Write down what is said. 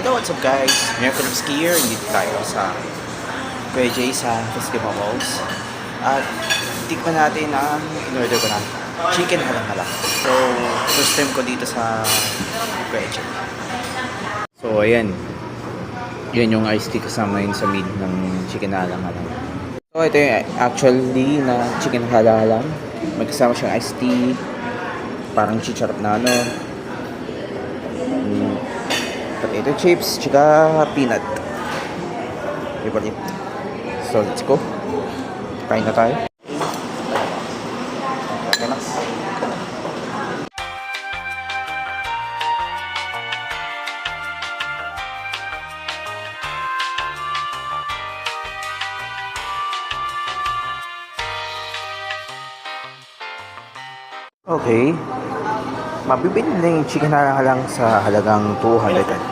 Hello, what's up guys? Miracle of Skier, dito tayo sa Kuya Jay sa Festival Walls. At tikman natin ang in-order ko na chicken halang-halang. So, first time ko dito sa Kuya Jay. So, ayan. Yan yung iced tea kasama yun sa mid ng chicken halang-halang. So, ito yung actually na chicken halang-halang. May kasama siyang iced tea. Parang chicharap na ano. Potato chips, tsaka peanut. Favorite. So, let's go. Kain na tayo. Okay na. Okay. Mabibili na yung chicken halang sa halagang 200.